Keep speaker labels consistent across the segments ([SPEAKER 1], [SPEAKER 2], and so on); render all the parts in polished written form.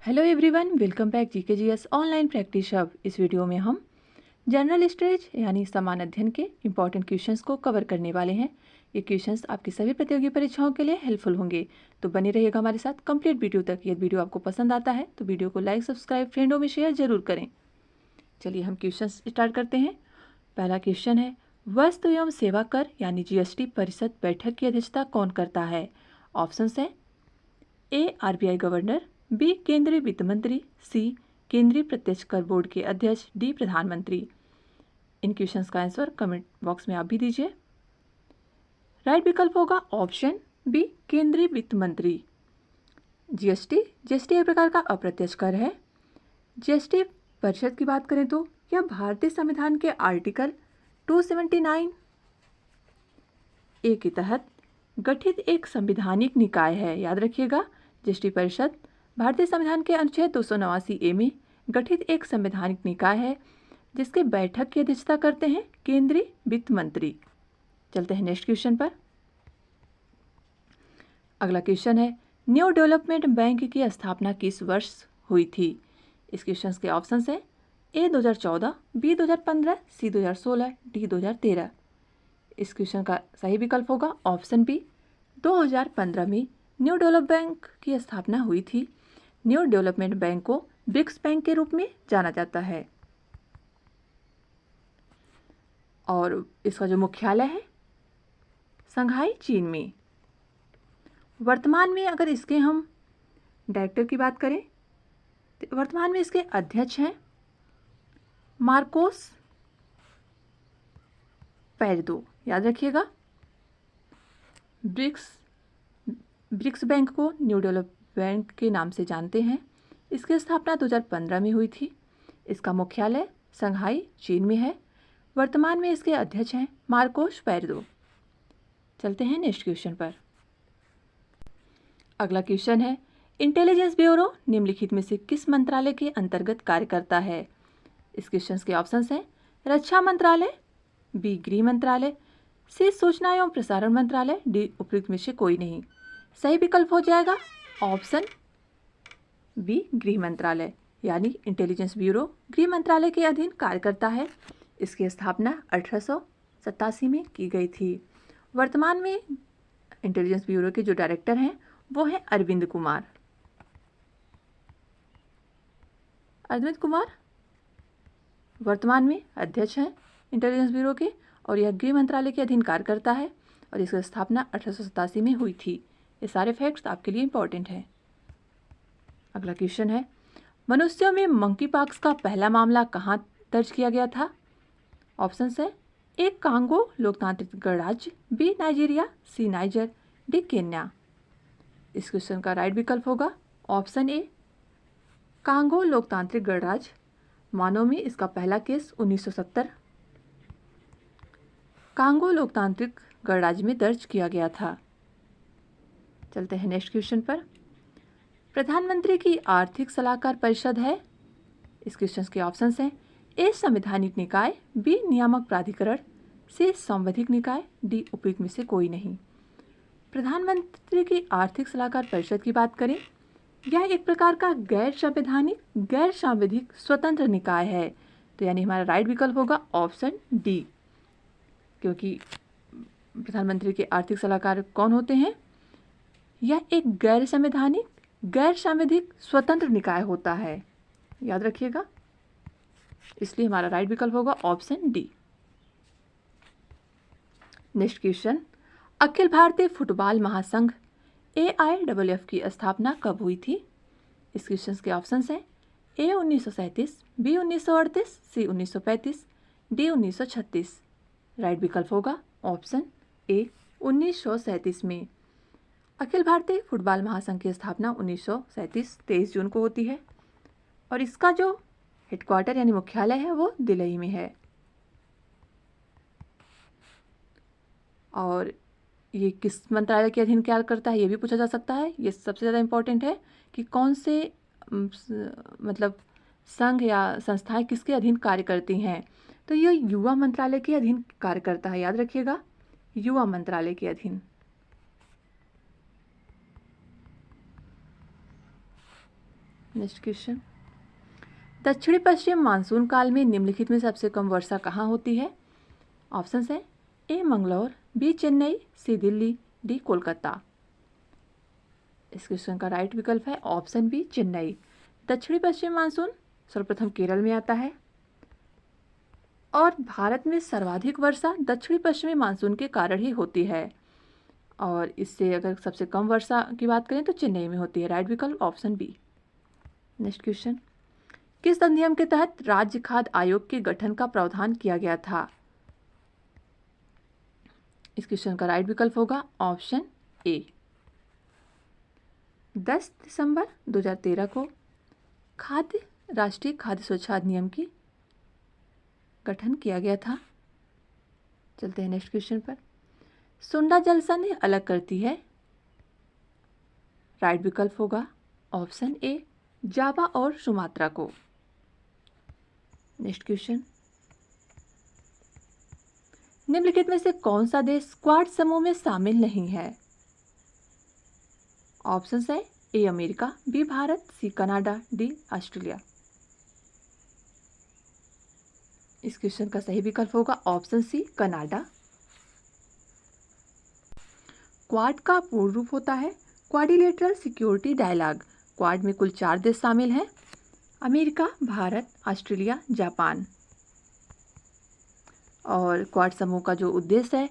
[SPEAKER 1] Hello everyone, welcome back GKGS online practice hub. इस video में हम जनरल स्टडीज यानी समान अध्ययन के इंपॉर्टेंट क्वेश्चंस को कवर करने वाले हैं। ये क्वेश्चंस आपकी सभी प्रतियोगी परीक्षाओं के लिए हेल्पफुल होंगे, तो बने रहिएगा हमारे साथ कंप्लीट वीडियो तक। यदि वीडियो आपको पसंद आता है तो वीडियो को लाइक, सब्सक्राइब, फ्रेंडों में शेयर जरूर करें। चलिए हम क्वेश्चन स्टार्ट करते हैं। पहला क्वेश्चन है, वस्तु एवं सेवा कर यानी जीएसटी परिषद बैठक की अध्यक्षता कौन करता है? ऑप्शन है ए आरबीआई गवर्नर, बी केंद्रीय वित्त मंत्री, सी केंद्रीय प्रत्यक्ष कर बोर्ड के अध्यक्ष, डी प्रधानमंत्री। इन क्वेश्चंस का आंसर कमेंट बॉक्स में आप भी दीजिए। राइट विकल्प होगा ऑप्शन बी केंद्रीय वित्त मंत्री। जीएसटी एक प्रकार का अप्रत्यक्ष कर है। जीएसटी परिषद की बात करें तो यह भारतीय संविधान के आर्टिकल 279 ए के तहत गठित एक संवैधानिक निकाय है। याद रखिएगा, जीएसटी परिषद भारतीय संविधान के अनुच्छेद 289 ए में गठित एक संवैधानिक निकाय है, जिसके बैठक की अध्यक्षता करते हैं केंद्रीय वित्त मंत्री। चलते हैं नेक्स्ट क्वेश्चन पर। अगला क्वेश्चन है, न्यू डेवलपमेंट बैंक की स्थापना किस वर्ष हुई थी? इस क्वेश्चन के ऑप्शन है ए 2014, बी 2015, सी 2016, डी 2013। इस क्वेश्चन का सही विकल्प होगा ऑप्शन बी 2015 में न्यू डेवलप बैंक की स्थापना हुई थी। न्यू डेवलपमेंट बैंक को ब्रिक्स बैंक के रूप में जाना जाता है और इसका जो मुख्यालय है शंघाई, चीन में। वर्तमान में अगर इसके हम डायरेक्टर की बात करें तो वर्तमान में इसके अध्यक्ष हैं मार्कोस पैरदो। याद रखिएगा, ब्रिक्स बैंक को न्यू डेवलप बैंक के नाम से जानते हैं। इसकी स्थापना 2015 में हुई थी। इसका मुख्यालय शंघाई, चीन में है। वर्तमान में इसके अध्यक्ष हैं मार्कोस पैरदो। चलते हैं नेक्स्ट क्वेश्चन पर। अगला क्वेश्चन है, इंटेलिजेंस ब्यूरो निम्नलिखित में से किस मंत्रालय के अंतर्गत कार्य करता है? इस क्वेश्चन के ऑप्शंस हैं रक्षा मंत्रालय, बी गृह मंत्रालय, सी सूचना एवं प्रसारण मंत्रालय, डी उपयुक्त में से कोई नहीं। सही विकल्प हो जाएगा ऑप्शन बी गृह मंत्रालय, यानी इंटेलिजेंस ब्यूरो गृह मंत्रालय के अधीन कार्य करता है। इसकी स्थापना 1887 में की गई थी। वर्तमान में इंटेलिजेंस ब्यूरो के जो डायरेक्टर हैं वो हैं अरविंद कुमार। अरविंद कुमार वर्तमान में अध्यक्ष हैं इंटेलिजेंस ब्यूरो के और यह गृह मंत्रालय के अधीन कार्य करता है और इसकी स्थापना 1887 में हुई थी। ये सारे फैक्ट्स आपके लिए इंपॉर्टेंट हैं। अगला क्वेश्चन है, मनुष्यों में मंकी पॉक्स का पहला मामला कहाँ दर्ज किया गया था? ऑप्शन है ए कांगो लोकतांत्रिक गणराज्य, बी नाइजीरिया, सी नाइजर, डी केन्या। इस क्वेश्चन का राइट विकल्प होगा ऑप्शन ए कांगो लोकतांत्रिक गणराज्य। मानव में इसका पहला केस 1970 कांगो लोकतांत्रिक गणराज्य में दर्ज किया गया था। चलते हैं नेक्स्ट क्वेश्चन पर। प्रधानमंत्री की आर्थिक सलाहकार परिषद है। इस क्वेश्चन के ऑप्शंस हैं ए संवैधानिक निकाय, बी नियामक प्राधिकरण, सी संवैधानिक निकाय, डी उपयुक्त में से कोई नहीं। प्रधानमंत्री की आर्थिक सलाहकार परिषद की बात करें, यह एक प्रकार का गैर सांवैधिक स्वतंत्र निकाय है। तो यानी हमारा राइट विकल्प होगा ऑप्शन डी, क्योंकि प्रधानमंत्री के आर्थिक सलाहकार कौन होते हैं? यह एक गैर सांवैधिक स्वतंत्र निकाय होता है। याद रखिएगा, इसलिए हमारा राइट विकल्प होगा option D. Next question, Akhil Bharatiya football महासंघ AIFF की स्थापना कब हुई थी? इस क्वेश्चन के ऑप्शंस हैं ए 1937, बी 1938, सी 1935, डी 1936। राइट विकल्प होगा ऑप्शन ए 1937 में। अखिल भारतीय फुटबॉल महासंघ की स्थापना 1937 23 जून को होती है और इसका जो हेडक्वार्टर यानी मुख्यालय है वो दिल्ली में है। और ये किस मंत्रालय के अधीन कार्य करता है ये भी पूछा जा सकता है। ये सबसे ज़्यादा इम्पोर्टेंट है कि कौन से मतलब संघ या संस्थाएं किसके अधीन कार्य करती हैं। तो ये युवा मंत्रालय के अधीन कार्य करता है। याद रखिएगा, युवा मंत्रालय के अधीन। नेक्स्ट क्वेश्चन, दक्षिणी पश्चिम मानसून काल में निम्नलिखित में सबसे कम वर्षा कहाँ होती है? ऑप्शंस हैं ए मंगलौर, बी चेन्नई, सी दिल्ली, डी कोलकाता। इस क्वेश्चन का राइट विकल्प है ऑप्शन बी चेन्नई। दक्षिणी पश्चिम मानसून सर्वप्रथम केरल में आता है और भारत में सर्वाधिक वर्षा दक्षिणी पश्चिमी मानसून के कारण ही होती है। और इससे अगर सबसे कम वर्षा की बात करें तो चेन्नई में होती है। राइट विकल्प ऑप्शन बी। नेक्स्ट क्वेश्चन, किस अधिनियम के तहत राज्य खाद्य आयोग के गठन का प्रावधान किया गया था? इस क्वेश्चन का राइट विकल्प होगा ऑप्शन ए। 10 दिसंबर 2013 को राष्ट्रीय खाद्य सुरक्षा अधिनियम की गठन किया गया था। चलते हैं नेक्स्ट क्वेश्चन पर। सुंडा जल संधि अलग करती है? राइट विकल्प होगा ऑप्शन ए जावा और सुमात्रा को। नेक्स्ट क्वेश्चन, निम्नलिखित में से कौन सा देश क्वाड समूह में शामिल नहीं है? ऑप्शंस है A America, B Bharat, C Canada, D Australia. इस क्वेश्चन का सही विकल्प होगा ऑप्शन सी कनाडा। क्वाड का पूर्ण रूप होता है क्वाड्रिलेटरल सिक्योरिटी डायलॉग। क्वाड में कुल 4 देश शामिल हैं, अमेरिका, भारत, ऑस्ट्रेलिया, जापान। और क्वाड समूह का जो उद्देश्य है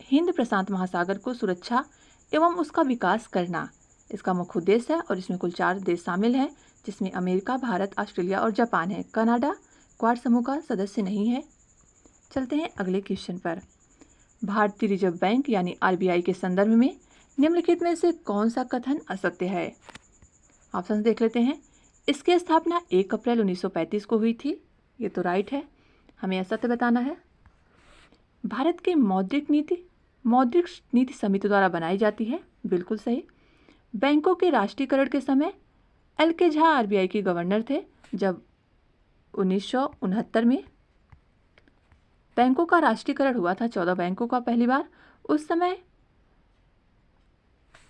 [SPEAKER 1] हिंद प्रशांत महासागर को सुरक्षा एवं उसका विकास करना, इसका मुख्य उद्देश्य है। और इसमें कुल 4 देश शामिल हैं, जिसमें अमेरिका, भारत, ऑस्ट्रेलिया और जापान है। कनाडा क्वाड समूह का सदस्य नहीं है। चलते हैं अगले क्वेश्चन पर। भारतीय रिजर्व बैंक यानी आरबीआई के संदर्भ में निम्नलिखित में से कौन सा कथन असत्य है? ऑप्शन देख लेते हैं। इसकी स्थापना 1 अप्रैल 1935 को हुई थी, ये तो राइट है, हमें असत्य बताना है। भारत की मौद्रिक नीति समिति द्वारा बनाई जाती है, बिल्कुल सही। बैंकों के राष्ट्रीयकरण के समय एल के झा आरबीआई के गवर्नर थे। जब 1969 में बैंकों का राष्ट्रीयकरण हुआ था, 14 बैंकों का पहली बार, उस समय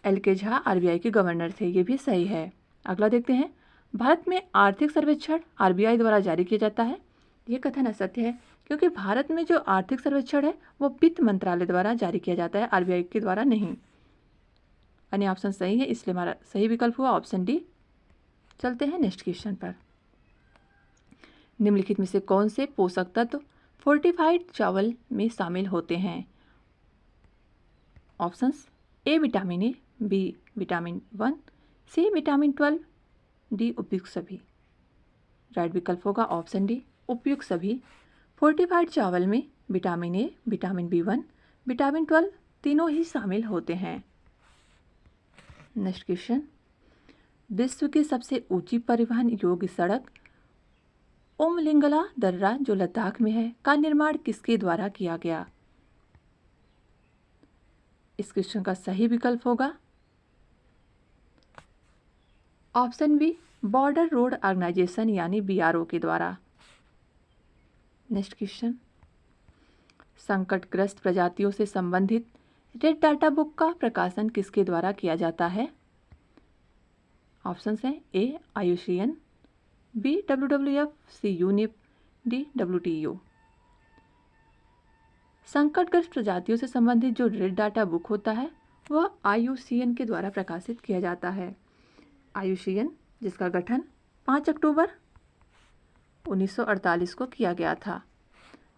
[SPEAKER 1] एल के झा आरबीआई के गवर्नर थे, ये भी सही है। अगला देखते हैं। भारत में आर्थिक सर्वेक्षण आरबीआई द्वारा जारी किया जाता है, ये कथन असत्य है, क्योंकि भारत में जो आर्थिक सर्वेक्षण है वो वित्त मंत्रालय द्वारा जारी किया जाता है, आरबीआई के द्वारा नहीं। अन्य ऑप्शन सही है, इसलिए हमारा सही विकल्प हुआ ऑप्शन डी। चलते हैं नेक्स्ट क्वेश्चन पर। निम्नलिखित में से कौन से पोषक तत्व फोर्टिफाइड चावल में शामिल होते हैं? Options A vitamin A, B vitamin 1, C vitamin 12, D उपयुक्त सभी। राइट विकल्प होगा ऑप्शन डी उपयुक्त सभी। फोर्टिफाइड चावल में vitamin A, vitamin B1, vitamin 12 तीनों ही शामिल होते हैं। नेक्स्ट क्वेश्चन, विश्व की सबसे ऊंची परिवहन योग्य सड़क उमलिंगला दर्रा जो लद्दाख में है का निर्माण किसके द्वारा किया गया? इस क्वेश्चन का सही विकल्प होगा option B border road organisation यानी BRO के द्वारा। नेक्स्ट क्वेश्चन, संकटग्रस्त प्रजातियों से संबंधित रेड डाटा बुक का प्रकाशन किसके द्वारा किया जाता है? ऑप्शंस हैं ए IUCN, बी WWF, सी यूनिप, डी WTO। संकटग्रस्त प्रजातियों से संबंधित जो रेड डाटा बुक होता है वह IUCN के द्वारा प्रकाशित किया जाता है। IUCN जिसका गठन 5 अक्टूबर 1948 को किया गया था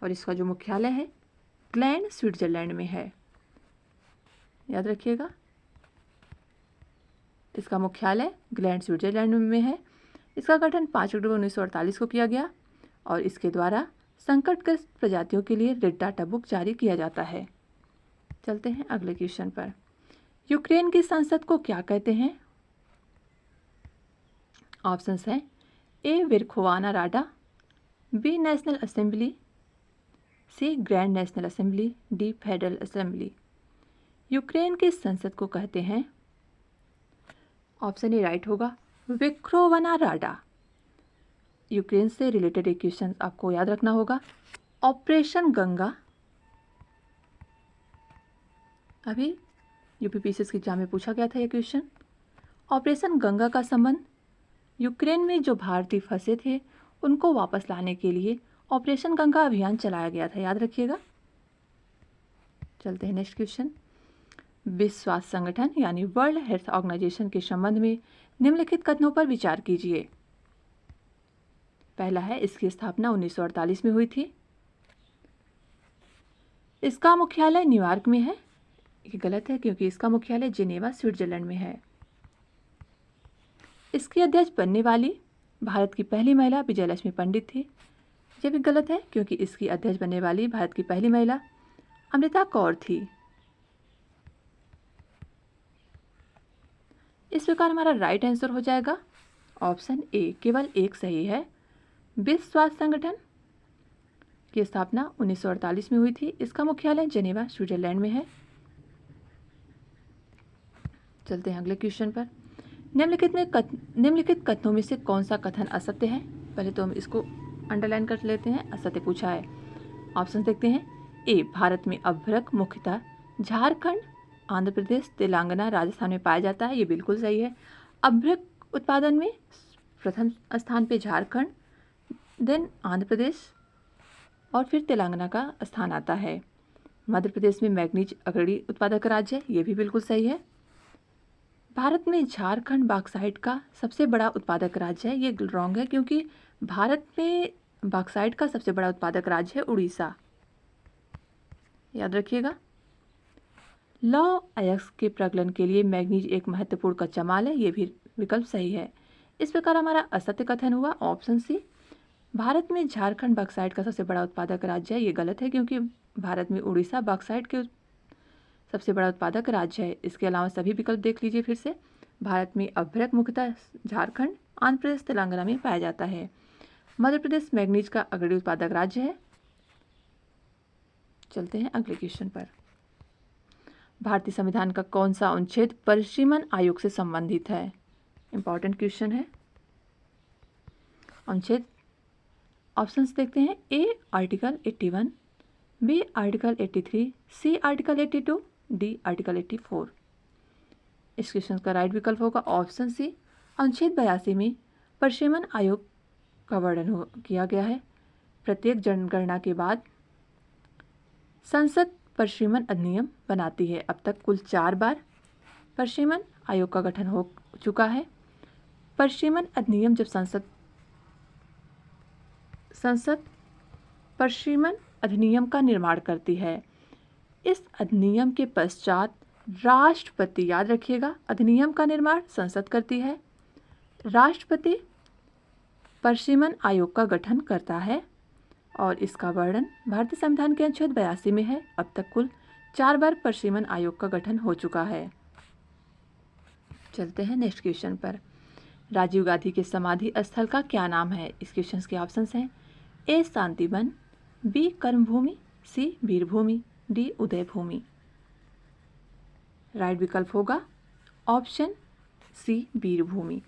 [SPEAKER 1] और इसका जो मुख्यालय है ग्लैंड स्विट्जरलैंड में है, याद रखिएगा, इसका मुख्यालय ग्लैंड स्विट्जरलैंड में है। इसका गठन 5 अक्टूबर 1948 को किया गया और इसके द्वारा संकटग्रस्त प्रजातियों के लिए रेड डाटा बुक जारी किया जाता है। चलते हैं अगले क्वेश्चन पर। यूक्रेन की संसद को क्या कहते हैं? ऑप्शंस हैं A Verkhovna Rada, B national assembly, C grand national assembly, D federal assembly. Ukraine की संसद को कहते हैं, ऑप्शन ए राइट होगा वर्खोवाना राडा। यूक्रेन से रिलेटेड एक क्वेश्चन आपको याद रखना होगा, ऑपरेशन गंगा, अभी UPPSC के एग्जाम में पूछा गया था ये क्वेश्चन। ऑपरेशन गंगा का संबंध यूक्रेन में जो भारतीय फंसे थे उनको वापस लाने के लिए ऑपरेशन गंगा अभियान चलाया गया था, याद रखिएगा। चलते हैं नेक्स्ट क्वेश्चन। विश्व स्वास्थ्य संगठन यानी वर्ल्ड हेल्थ ऑर्गेनाइजेशन के संबंध में निम्नलिखित कथनों पर विचार कीजिए। पहला है, इसकी स्थापना 1948 में हुई थी। इसका मुख्यालय न्यूयॉर्क में है। ये गलत है क्योंकि इसका मुख्यालय जिनेवा स्विट्जरलैंड में है। इसकी अध्यक्ष बनने वाली भारत की पहली महिला विजयलक्ष्मी पंडित थी। यह भी गलत है क्योंकि इसकी अध्यक्ष बनने वाली भारत की पहली महिला अमृता कौर थी। इस प्रकार हमारा राइट आंसर हो जाएगा ऑप्शन ए, केवल एक सही है। विश्व स्वास्थ्य संगठन की स्थापना 1948 में हुई थी। इसका मुख्यालय जेनेवा स्विट्जरलैंड में है। चलते हैं अगले क्वेश्चन पर। निम्नलिखित कथनों में से कौन सा कथन असत्य है? पहले तो हम इसको अंडरलाइन कर लेते हैं। असत्य पूछा है। ऑप्शन देखते हैं। ए, भारत में अभ्रक मुख्यतः झारखंड, आंध्र प्रदेश, तेलंगाना, राजस्थान में पाया जाता है। ये बिल्कुल सही है। अभ्रक उत्पादन में प्रथम स्थान पे झारखंड, देन आंध्र प्रदेश और फिर तेलंगाना का स्थान आता है। मध्य प्रदेश में मैग्नीज अग्रणी उत्पादक राज्य है। ये भी बिल्कुल सही है। भारत में झारखंड बॉक्साइट का सबसे बड़ा उत्पादक राज्य है। ये रॉन्ग है क्योंकि भारत में बॉक्साइट का सबसे बड़ा उत्पादक राज्य है उड़ीसा, याद रखिएगा। लौह अयस्क के प्रगलन के लिए मैग्नीज एक महत्वपूर्ण कच्चा माल है। ये भी विकल्प सही है। इस प्रकार हमारा असत्य कथन हुआ ऑप्शन सी, भारत में झारखंड बॉक्साइट का सबसे बड़ा उत्पादक राज्य है। ये गलत है क्योंकि भारत में उड़ीसा बॉक्साइट के सबसे बड़ा उत्पादक राज्य है। इसके अलावा सभी विकल्प देख लीजिए फिर से। भारत में अभ्रक मुख्यतः झारखंड, आंध्र प्रदेश, तेलंगाना में पाया जाता है। मध्य प्रदेश मैग्नीज का अग्रणी उत्पादक राज्य है। चलते हैं अगले क्वेश्चन पर। भारतीय संविधान का कौन सा अनुच्छेद परिसीमन आयोग से संबंधित है? इंपॉर्टेंट क्वेश्चन है। अनुच्छेद ऑप्शंस देखते हैं। ए, आर्टिकल 81, बी, आर्टिकल 83, सी, आर्टिकल 82, डी, आर्टिकल 84। इस क्वेश्चन का राइट विकल्प होगा ऑप्शन सी। अनुच्छेद 82 में परिसीमन आयोग का वर्णन किया गया है। प्रत्येक जनगणना के बाद संसद परिसीमन अधिनियम बनाती है। अब तक कुल 4 बार परिसीमन आयोग का गठन हो चुका है। परिसीमन अधिनियम जब संसद परिसीमन अधिनियम का निर्माण करती है। इस अधिनियम के पश्चात राष्ट्रपति, याद रखिएगा, अधिनियम का निर्माण संसद करती है, राष्ट्रपति परिसीमन आयोग का गठन करता है और इसका वर्णन भारतीय संविधान के अनुच्छेद 82 में है। अब तक कुल 4 बार परिसीमन आयोग का गठन हो चुका है। चलते हैं नेक्स्ट क्वेश्चन पर। राजीव गांधी के समाधि स्थल का क्या नाम है? इस क्वेश्चन के ऑप्शंस हैं। ए, शांतिवन, बी, कर्मभूमि, सी, वीरभूमि, डी, उदय भूमि। राइट विकल्प होगा ऑप्शन सी, वीरभूमि।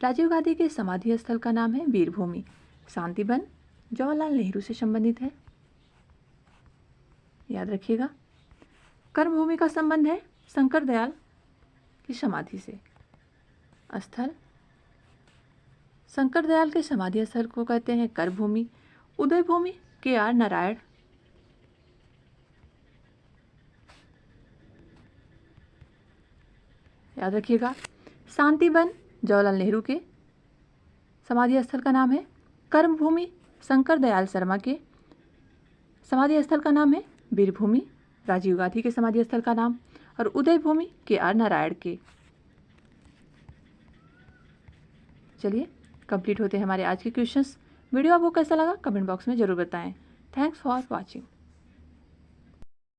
[SPEAKER 1] राजीव गांधी के समाधि स्थल का नाम है वीरभूमि। शांतिवन जवाहरलाल नेहरू से संबंधित है, याद रखिएगा। कर्मभूमि का संबंध है शंकर दयाल की समाधि से। स्थल शंकर दयाल के समाधि स्थल को कहते हैं कर्मभूमि। उदय भूमि के.आर. नारायण, याद रखिएगा। शांतिवन जवाहरलाल नेहरू के समाधि स्थल का नाम है। कर्मभूमि शंकर दयाल शर्मा के समाधि स्थल का नाम है वीरभूमि। राजीव गांधी के समाधि स्थल का नाम और उदय भूमि के.आर. नारायण के। चलिए कंप्लीट होते हैं हमारे आज के क्वेश्चंस। वीडियो आपको कैसा लगा कमेंट बॉक्स में ज़रूर बताएं। Thanks for watching.